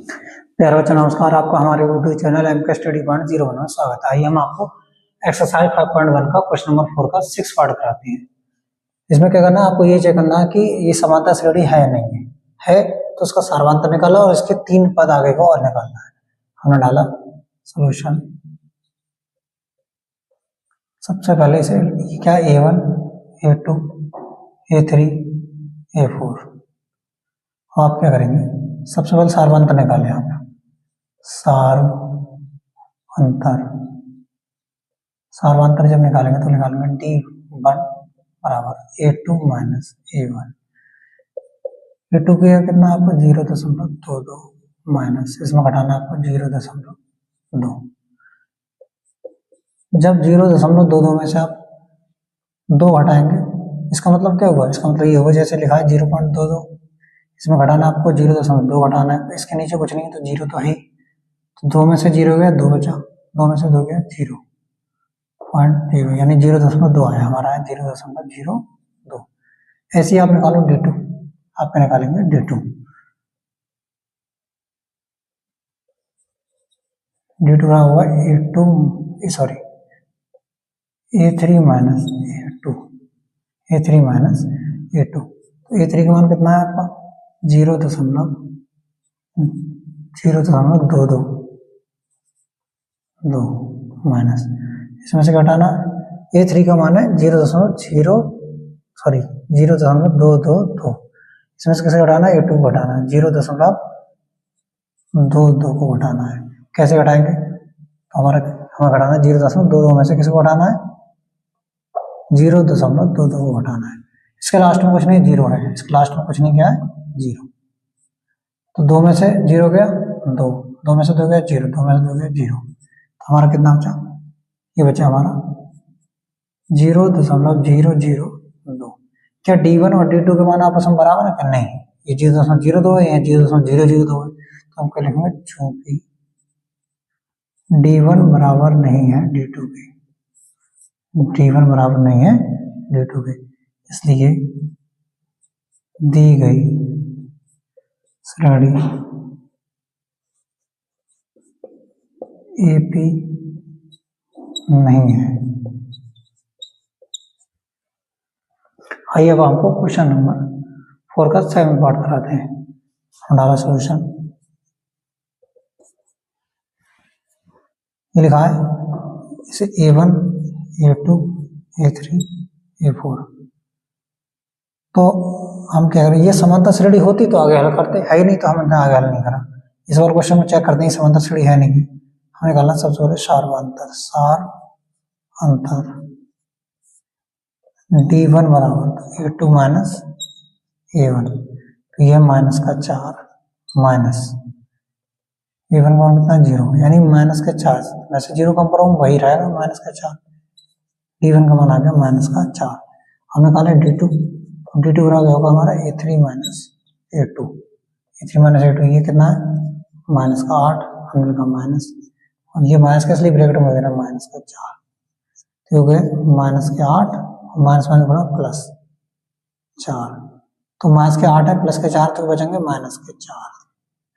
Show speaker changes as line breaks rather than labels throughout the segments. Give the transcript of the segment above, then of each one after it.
प्यारे बच्चों नमस्कार, आपका हमारे YouTube channel MK study point 01 में स्वागत है। आइए हम आपको एक्सरसाइज 5.1 का क्वेश्चन नंबर 4 का 6 पार्ट कराते हैं। इसमें क्या करना है, आपको ये चेक करना है कि ये समांतर श्रेणी है या नहीं है तो उसका सारवांतर निकाला और इसके 3 पद आगे को और निकालना है। हमने डाला सोल्यूशन। सबसे पहले इसे क्या A1 A2 A3 A4 आप क्या करेंगे, सबसे पहले सारवांतर निकालें। आप सारवांतर जब निकालेंगे तो निकालेंगे D1 बराबर A2 माइनस A1। A2 की कितना आपको 0.22 माइनस इसमें घटाना आपको 0.2। जब 0.22 में से आप 2 घटाएंगे इसका मतलब क्या हुआ, इसका मतलब ये होगा जैसे लिखा है 0.22, इसमें घटाना आपको 0.2 घटाना है। इसके नीचे कुछ नहीं तो 0 तो है, तो 2 में से 0 गया 2 बचा, 2 में से 2 गया 0.0 यानी 0.2 आया हमारा है 0.02। ऐसे ही आप निकालो D2, आप निकालेंगे D2 रहा होगा A3 minus A2 A3 minus A2। तो A3 का मान कितना है आपका 0.222 माइनस इसमें से घटाना A3 का मान है 0.22, इसमें से कैसे घटाना है A2 को घटाना है 0.22 को घटाना है। कैसे घटाएंगे तो हमें घटाना है 0.22 में से किसे को घटाना है 0.22 को घटाना है। इसके लास्ट में कुछ नहीं 0 है, इसके लास्ट में कुछ नहीं क्या है 0, तो 2 में से 0 गया 2, 2 में से 2 गया 0, 2 में से 2 गया 0, तो हमारा कितना बचा, ये बचा हमारा 0.002। क्या D1 और D2 के मान आपस में बराबर है क्या, नहीं, ये 0.02 है, ये 0.002 है, तो हम क्या लिखेंगे चूंकि D1 बराबर नहीं है D2 के, D1 बराबर नहीं है D2 के, इसलिए दी गई श्रेणी AP नहीं है। आइए अब आपको क्वेश्चन नंबर 4 का 7 पार्ट कराते हैं। हमारा सॉल्यूशन ये लिखा है, इसे A1 A2 A3 A4। तो हम क्या करें, ये समांतर श्रेणी होती तो आगे हल करते, है ही नहीं तो हमने आगे हल नहीं करा। इस बार क्वेश्चन में चेक करते हैं समांतर श्रेणी है नहीं, हमें निकालना सबसे पहले सार अंतर D1 बराबर A2 माइनस A1, तो यह माइनस का 4 माइनस A1 का मान कितना 0 यानी माइनस का 4, वैसे 0 कम करो वही रहेगा माइनस का 4, D1 का मान आ गया माइनस का 4। हमने निकाला D2 बराबर होगा हमारा A3 माइनस A2, ये कितना है माइनस का 8, हमने लिखा माइनस, और ये माइनस का इसलिए ब्रैकेट में देना माइनस का 4, तो हो गए माइनस के 8 और माइनस बड़ा प्लस 4, तो माइनस के 8 है प्लस के 4 तो बचेंगे माइनस के 4।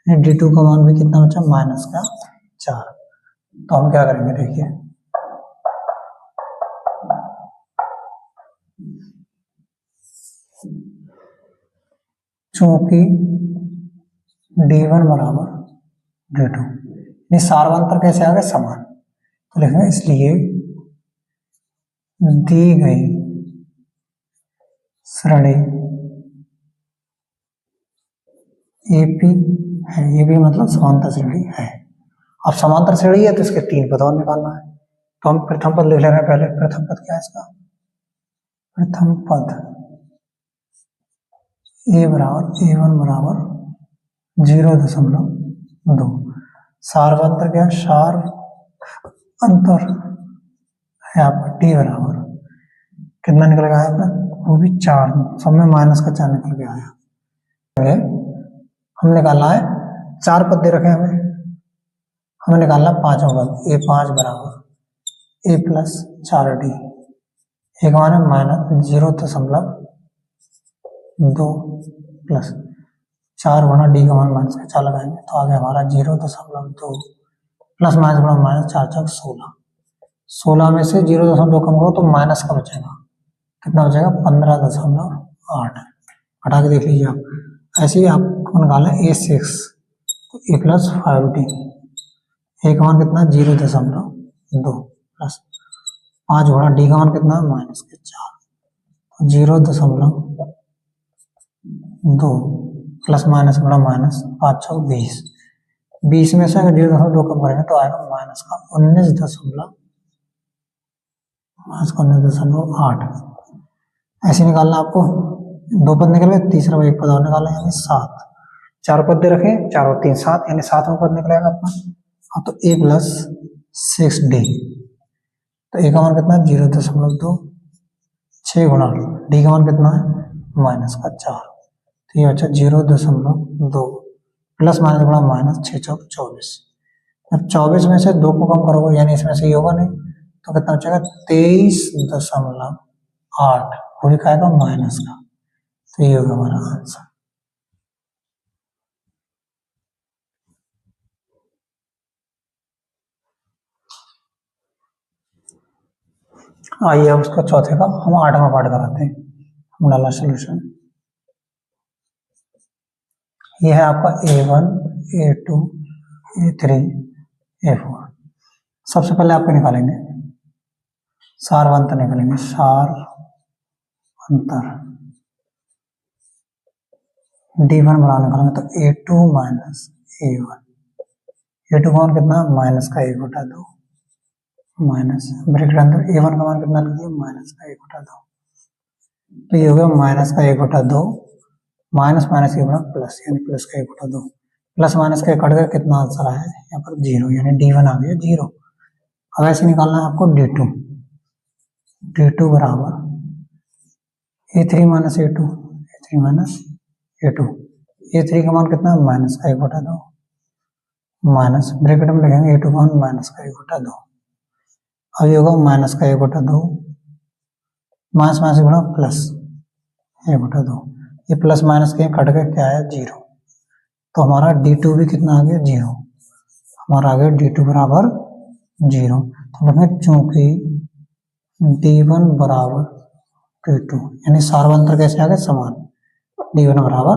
D2 का मान भी कितना बचा माइनस का 4। तो हम क्या करेंगे देखिए, चूंकि D1 बराबर D2, ये सारवांतर कैसे आ गए समान, तो लिखेंगे इसलिए दी गई श्रेणी AP है, ये भी मतलब समांतर श्रेणी है। अब समांतर श्रेणी है तो इसके 3 पद और निकालना है, तो हम प्रथम पद लिख ले रहे हैं। पहले प्रथम पद क्या है इसका, प्रथम पद A1 बराबर 0.2, सारवांतर क्या है, सार अंतर है आपका D बराबर कितना निकल गया है आपका, वो भी 4, सब में माइनस का 4 निकल के आया। हम निकालना है 4 पद दे रखे हमें निकालना 5वां पद A5 बराबर A प्लस 4D, एक मान है माइनस 0.2 प्लस 4 गुणा डी का मान माइनस का 4 लगाएंगे तो आ गया हमारा 0.2 प्लस माइनस गुणा माइनस 4 चौक 16। 16 में से 0.2 कम करो तो माइनस का बचेगा, कितना बचेगा 15.8। हटा के देख लीजिए आप। ऐसे ही आपको निकालना है A6 तो A प्लस 5D, ए का मान कितना 0.2 प्लस 5 गुणा डी का मान कितना माइनस के 4, 0.2 प्लस माइनस गुणा माइनस 5 छः 20। 20 में से अगर 0.2 कम करेंगे तो आएगा माइनस का 19.8। ऐसे निकालना आपको, 2 पद निकल गए, तीसरा एक पद और निकालना यानी 7। 4 पद दे रखे, 4 और 3 7, यानी 7वां पद निकलेगा अपना। हाँ तो A प्लस 6D, तो A का मान कितना है 0.2, 6 गुणा डी का मान कितना है माइनस का 4, तो ये बचा 0.2 प्लस माइनस गुणा माइनस 6 चौक 24। अब 24 में से 2 को कम करोगे यानी इसमें से ये होगा नहीं तो कितना बचेगा 23.8, वो भी खाएगा माइनस का, तो ये होगा हमारा आंसर। आइए अब उसका चौथे का हम 8वां पार्ट कराते हैं। हम डाला सोल्यूशन, ये है आपका A1 A2 A3 A4। सबसे पहले आपको निकालेंगे सार अंतर, निकालेंगे सार अंतर D1 बना निकालेंगे तो A2 माइनस A1, A2 का मान कितना माइनस का 1/2 माइनस ब्रैकेट अंदर A1 का मान कितना लिख दिया माइनस का 1/2, तो ये हो गया माइनस का 1/2 माइनस माइनस के गुणा प्लस यानी प्लस का 1/2, प्लस माइनस का कट गया, कितना आंसर आया यहाँ पर 0 यानी D1 आ गया 0। अब ऐसे निकालना है आपको D2, D2 बराबर A3 minus A2, A3 minus A2, A3 का मान कितना माइनस का 1/2 माइनस ब्रैकेट में लिखेंगे A2 का मान माइनस का 1/2, अब ये होगा माइनस का 1/2 माइनस माइनस गुणा प्लस 1/2, ये प्लस माइनस के कट के क्या है 0, तो हमारा D2 भी कितना आ गया 0, हमारा आ गया D2 बराबर 0। तो लिखेंगे चूंकि D1 बराबर D2 यानी सार्वंतर कैसे आ गया समान, D1 बराबर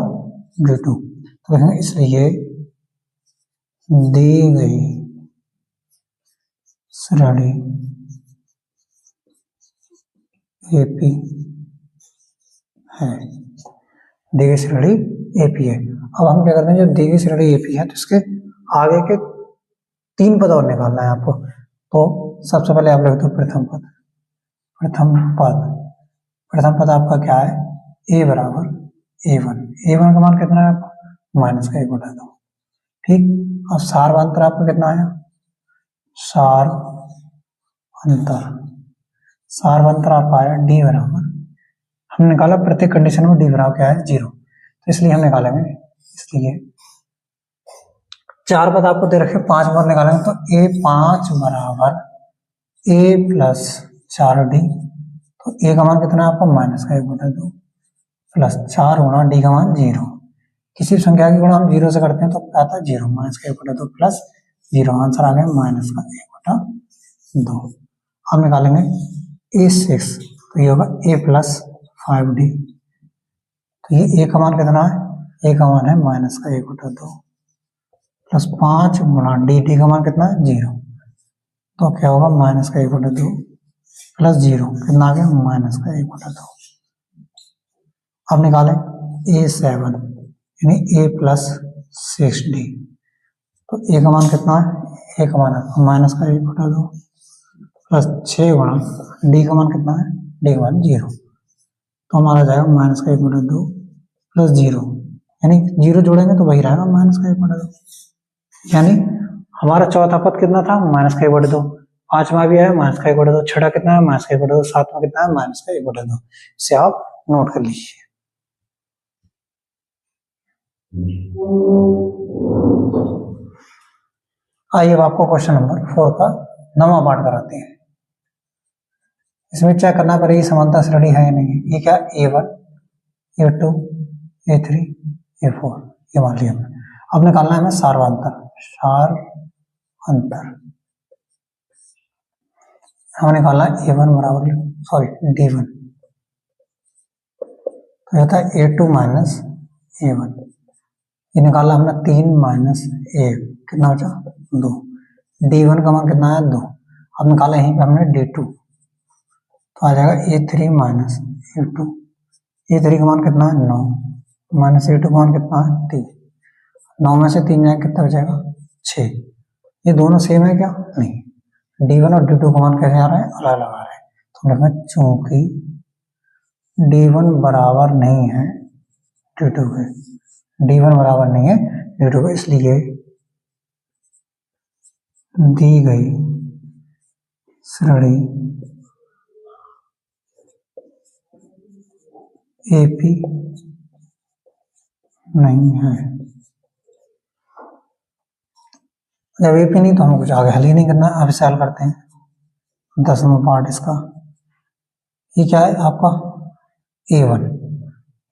D2, तो लिखेंगे इसलिए दी गई श्रेणी AP है, दी गई श्रेणी AP है। अब हम क्या करते हैं, जब दी गई श्रेणी AP है तो इसके आगे के 3 पद और निकालना है आपको। तो सबसे पहले आप लिख दो प्रथम पद, प्रथम पद आपका क्या है A बराबर A1, A1 का मान कितना है माइनस का 1/2, ठीक। और सार अंतर आपका कितना आया सार अंतर आपका आया D बराबर, हमने निकाला प्रत्येक कंडीशन में D बराबर क्या है 0, तो इसलिए हम निकालेंगे, इसलिए 4 पद आपको दे रखे, 5 पद निकालेंगे तो A5 बराबर A प्लस 4D, तो A का मान कितना है आपका माइनस का 1/2 प्लस 4 गुणा D का मान 0, किसी संख्या की गुणा हम 0 से करते हैं तो आता है 0, माइनस का 1/2 प्लस 0, आंसर आ गया माइनस का 1/2। हम निकालेंगे A6, तो ये होगा A प्लस 5D, तो ये A का मान कितना है, A का मान है माइनस का 1/2 प्लस 5 गुणा D का मान कितना है 0, तो क्या होगा माइनस का 1/2 प्लस 0, कितना आ गया माइनस का 1/2। अब निकालें A7 यानी A प्लस 6D, तो A का मान कितना है, A का मान है माइनस का 1/2 प्लस 6 गुणा D का मान कितना है, D का मान 0, तो हमारा जाएगा माइनस का 1/2 प्लस 0, यानी 0 जोड़ेंगे तो वही रहेगा माइनस का 1/2, यानी हमारा चौथा पद कितना था माइनस का 1/2, 5वां भी है माइनस का 1/2, छठा कितना है माइनस का 1/2, 7वां कितना है माइनस का 1/2, इसे आप नोट कर लीजिए। आइए अब आपको क्वेश्चन नंबर 4 का 9वां पार्ट कराते हैं। इसमें चेक करना पड़ेगी समानता श्रेणी है या नहीं। ये क्या A1 A2 A3 A4, ये मान लिया हमने। अब निकालना है हमें सार्वंतर। हमें निकालना है A1 बराबर D1, तो ये होता है A2 माइनस A1। ये निकाला हमने 3 माइनस 1, कितना बचा 2। D1 का मान कितना है 2। अब निकाला यहीं पे हमने D2, तो आ जाएगा A3 माइनस A2। A3 का मान कितना है 9 माइनस A2 का मान कितना है 3। 9 में से 3 जाएगा कितना बचेगा 6। ये दोनों सेम है क्या? नहीं, D1 और D2 का मान कैसे आ रहा है? अलग अलग आ रहा है। तो हम लिखेंगे चूंकि D1 बराबर नहीं है D2 के, D1 बराबर नहीं है D2 के, इसलिए दी गई श्रेणी AP नहीं है। जब AP नहीं तो हमें कुछ आगे हल ही नहीं करना। अब इसे हल करते हैं। 10वां पार्ट इसका, ये क्या है आपका A1,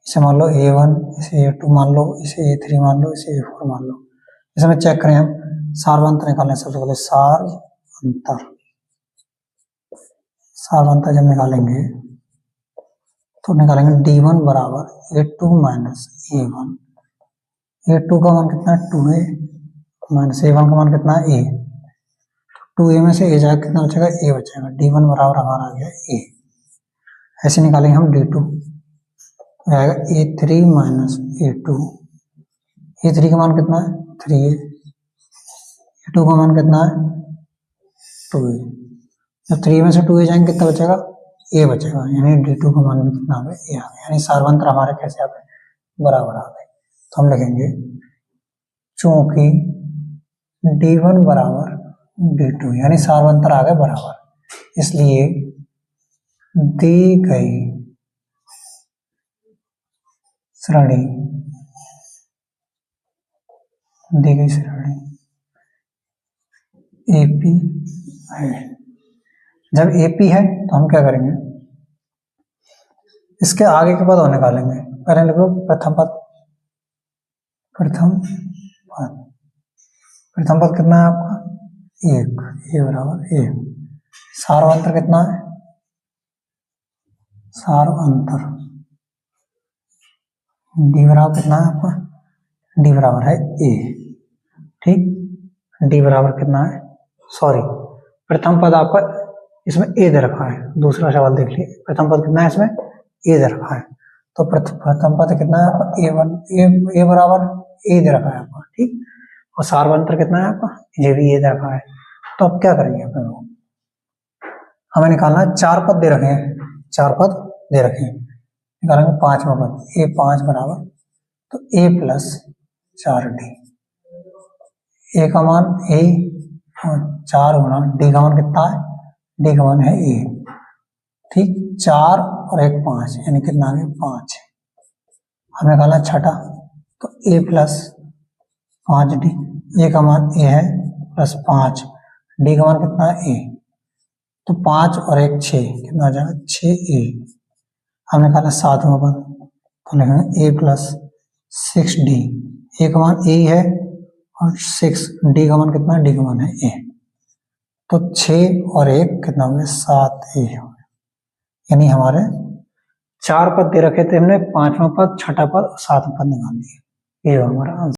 इसे मान लो A1, इसे A2 मान लो, इसे A3 मान लो, इसे A4 मान लो। इसे में चेक करें हम, सार्वंतर निकालने सबसे पहले सार्वंतर जब निकालेंगे तो निकालेंगे D1 बराबर A2 माइनस A1। A2 का मान कितना है 2A माइनस A1 का मान कितना है A। 2A में से A जाएगा, कितना बचेगा A बचेगा। D1 बराबर हमारा आ गया A। ऐसे निकालेंगे हम D2, तो आएगा A3 माइनस A2। A3 का मान कितना है 3A, A2 का मान कितना है 2A। जब 3 में से 2A जाएंगे कितना बचेगा A बचेगा, यानी D2 का मान भी कितना आ गया A आ गया, यानी सार्वंतर हमारे कैसे आ गए? बराबर आ गए। तो हम लिखेंगे चूंकि D1 बराबर D2, यानी सार्वंतर आ गए बराबर, इसलिए दी गई श्रेणी AP है। जब AP है तो हम क्या करेंगे, इसके आगे के पद और निकालेंगे। पहले लिख लो प्रथम पद कितना है आपका 1, A बराबर 1। सार्वंतर कितना है, सार्वंतर D बराबर कितना है आपका, D बराबर है A। ठीक, D बराबर कितना है, प्रथम पद आपका इसमें A दे रखा है। दूसरा सवाल देख लीजिए, प्रथम पद कितना है इसमें A दे रखा है, तो प्रथम पद कितना है आपका A1, A बराबर A दे रखा है आपका। ठीक, और सार्वंतर कितना है आपका, ये भी A दे रखा है। तो अब क्या करेंगे अपन लोग, हमें निकालना है 4 पद दे रखे हैं, 4 पद दे रखे हैं, निकालेंगे 5वां पद A5 बराबर, तो A प्लस 4D। A का मान A और 4 गुना D का मान कितना है, D का मान है A। ठीक, 4 और 1 5, यानी कितना आ गया 5। हमें निकालना छठा, तो A प्लस 5D। A का मान A है प्लस 5, D का मान कितना है A, तो 5 और 1 6, कितना आ जाएगा 6A। हमने निकाला 7वां पद, तो लिखेंगे A प्लस 6D। A का मान A है और 6, D का मान कितना है, D का मान है A, तो 6 और 1 कितना हो गया 7A। यानी हमारे 4 पद दे रखे थे हमने, 5वां पद, छठा पद और 7वां पद निकाल दिए। ये हमारा आंसर।